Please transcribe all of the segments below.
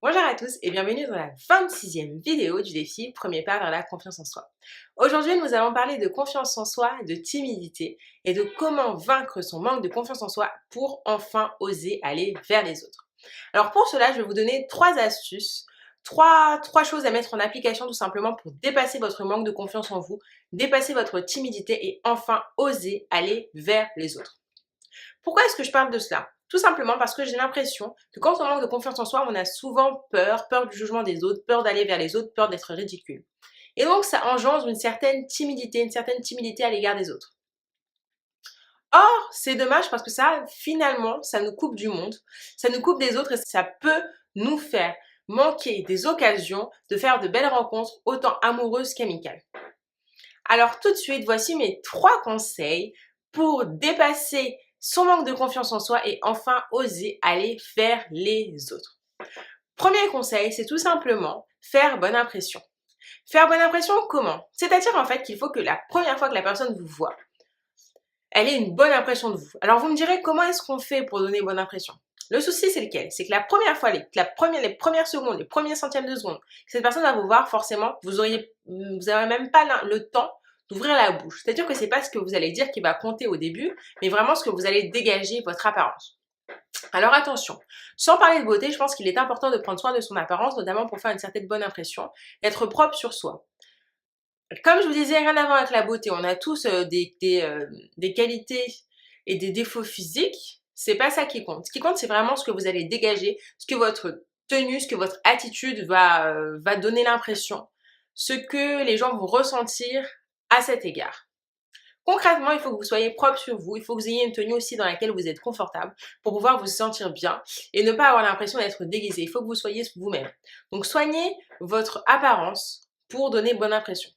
Bonjour à tous et bienvenue dans la 26e vidéo du défi Premier pas vers la confiance en soi. Aujourd'hui, nous allons parler de confiance en soi, de timidité et de comment vaincre son manque de confiance en soi pour enfin oser aller vers les autres. Alors pour cela, je vais vous donner trois astuces, trois choses à mettre en application tout simplement pour dépasser votre manque de confiance en vous, dépasser votre timidité et enfin oser aller vers les autres. Pourquoi est-ce que je parle de cela? Tout simplement parce que j'ai l'impression que quand on manque de confiance en soi, on a souvent peur du jugement des autres, peur d'aller vers les autres, peur d'être ridicule. Et donc ça engendre une certaine timidité à l'égard des autres. Or, c'est dommage parce que ça, finalement, ça nous coupe du monde, ça nous coupe des autres et ça peut nous faire manquer des occasions de faire de belles rencontres, autant amoureuses qu'amicales. Alors tout de suite, voici mes trois conseils pour dépasser son manque de confiance en soi et enfin oser aller vers les autres. Premier conseil, c'est tout simplement faire bonne impression. Faire bonne impression comment? C'est-à-dire en fait qu'il faut que la première fois que la personne vous voit, elle ait une bonne impression de vous. Alors vous me direz comment est-ce qu'on fait pour donner bonne impression? Le souci c'est lequel? C'est que la première fois, les premières secondes, les premiers centièmes de seconde, que cette personne va vous voir, forcément, vous n'aurez même pas le temps d'ouvrir la bouche. C'est-à-dire que c'est pas ce que vous allez dire qui va compter au début, mais vraiment ce que vous allez dégager, votre apparence. Alors attention, sans parler de beauté, je pense qu'il est important de prendre soin de son apparence, notamment pour faire une certaine bonne impression, d'être propre sur soi. Comme je vous disais, rien à voir avec la beauté. On a tous des qualités et des défauts physiques. C'est pas ça qui compte. Ce qui compte, c'est vraiment ce que vous allez dégager, ce que votre tenue, ce que votre attitude va donner l'impression, ce que les gens vont ressentir à cet égard. Concrètement, il faut que vous soyez propre sur vous, il faut que vous ayez une tenue aussi dans laquelle vous êtes confortable pour pouvoir vous sentir bien et ne pas avoir l'impression d'être déguisé. Il faut que vous soyez vous-même. Donc soignez votre apparence pour donner bonne impression.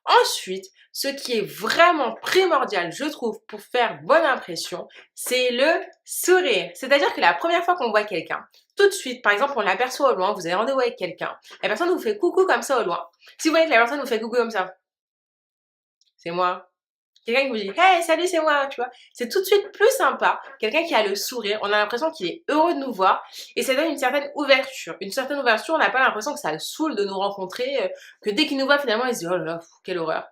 Ensuite, ce qui est vraiment primordial, je trouve, pour faire bonne impression, c'est le sourire. C'est-à-dire que la première fois qu'on voit quelqu'un, tout de suite, par exemple, on l'aperçoit au loin, vous avez rendez-vous avec quelqu'un, la personne vous fait coucou comme ça au loin. Si vous voyez que la personne vous fait coucou comme ça, c'est moi. Quelqu'un qui vous dit hey, salut, c'est moi, tu vois. C'est tout de suite plus sympa. Quelqu'un qui a le sourire, on a l'impression qu'il est heureux de nous voir et ça donne une certaine ouverture. Une certaine ouverture, on n'a pas l'impression que ça le saoule de nous rencontrer, que dès qu'il nous voit, finalement, il se dit oh là là, quelle horreur.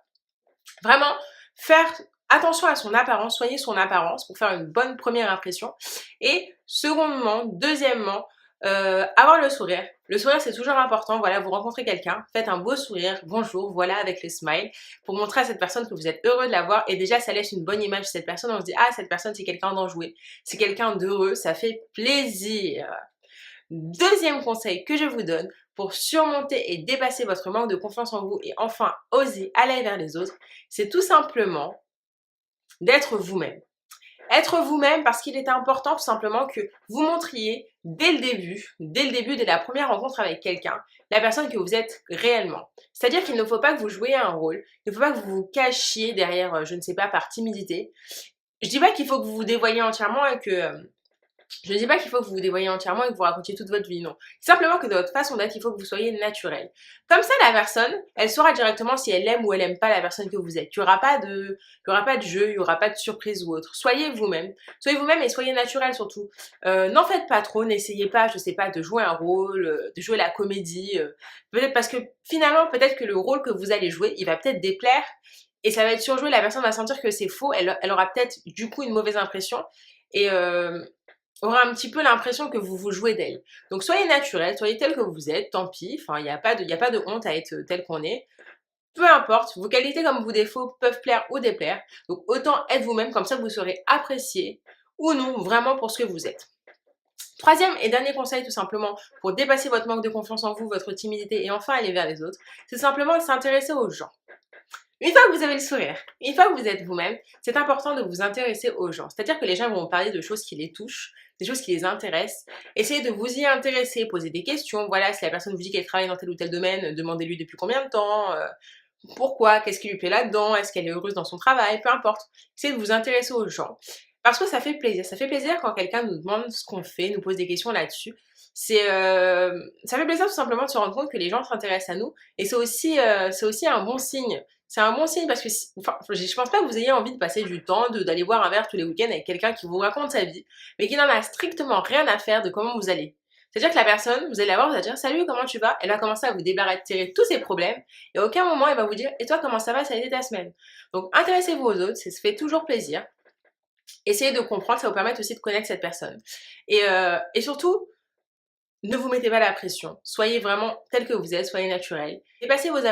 Vraiment, faire attention à son apparence, soigner son apparence pour faire une bonne première impression. Et secondement, deuxièmement, avoir le sourire. Le sourire, c'est toujours important. Voilà, vous rencontrez quelqu'un, faites un beau sourire, bonjour, voilà, avec le smile, pour montrer à cette personne que vous êtes heureux de la voir. Et déjà, ça laisse une bonne image de cette personne. On se dit, ah, cette personne, c'est quelqu'un d'enjoué, c'est quelqu'un d'heureux, ça fait plaisir. Deuxième conseil que je vous donne pour surmonter et dépasser votre manque de confiance en vous et enfin oser aller vers les autres, c'est tout simplement d'être vous-même. Être vous-même parce qu'il est important tout simplement que vous montriez dès le début, dès la première rencontre avec quelqu'un, la personne que vous êtes réellement. C'est-à-dire qu'il ne faut pas que vous jouiez un rôle, il ne faut pas que vous vous cachiez derrière, je ne sais pas, par timidité. Je dis pas qu'il faut que vous vous dévoiliez entièrement et que je ne dis pas qu'il faut que vous vous dévoyiez entièrement et que vous racontiez toute votre vie, non. Simplement que de votre façon d'être, il faut que vous soyez naturel. Comme ça, la personne, elle saura directement si elle aime ou elle aime pas la personne que vous êtes. Il y aura pas de jeu, il y aura pas de surprise ou autre. Soyez vous-même. Soyez vous-même et soyez naturel surtout. N'en faites pas trop, n'essayez pas, je sais pas, de jouer un rôle, de jouer la comédie. Peut-être parce que finalement, peut-être que le rôle que vous allez jouer, il va peut-être déplaire et ça va être surjoué, la personne va sentir que c'est faux, elle aura peut-être du coup une mauvaise impression et aura un petit peu l'impression que vous vous jouez d'elle. Donc soyez naturel, soyez tel que vous êtes, tant pis, enfin il n'y a pas de honte à être tel qu'on est. Peu importe, vos qualités comme vos défauts peuvent plaire ou déplaire, donc autant être vous-même, comme ça vous serez apprécié ou non vraiment pour ce que vous êtes. Troisième et dernier conseil tout simplement pour dépasser votre manque de confiance en vous, votre timidité et enfin aller vers les autres, c'est simplement de s'intéresser aux gens. Une fois que vous avez le sourire, une fois que vous êtes vous-même, c'est important de vous intéresser aux gens. C'est-à-dire que les gens vont vous parler de choses qui les touchent, des choses qui les intéressent. Essayez de vous y intéresser, poser des questions. Voilà, si la personne vous dit qu'elle travaille dans tel ou tel domaine, demandez-lui depuis combien de temps, pourquoi, qu'est-ce qui lui plaît là-dedans, est-ce qu'elle est heureuse dans son travail, peu importe. Essayez de vous intéresser aux gens. Parce que ça fait plaisir. Ça fait plaisir quand quelqu'un nous demande ce qu'on fait, nous pose des questions là-dessus. Ça fait plaisir tout simplement de se rendre compte que les gens s'intéressent à nous. Et c'est aussi un bon signe. C'est un bon signe parce que je pense pas que vous ayez envie de passer du temps, d'aller boire un verre tous les week-ends avec quelqu'un qui vous raconte sa vie, mais qui n'en a strictement rien à faire de comment vous allez. C'est-à-dire que la personne, vous allez la voir, vous allez dire «Salut, comment tu vas?» Elle va commencer à vous débarrasser de tous ses problèmes et à aucun moment elle va vous dire «Et toi, comment ça va? Ça a été ta semaine?» Donc intéressez-vous aux autres, ça se fait toujours plaisir. Essayez de comprendre, ça va vous permettre aussi de connaître cette personne. Et surtout, ne vous mettez pas la pression. Soyez vraiment tel que vous êtes, soyez naturel. Dépassez vos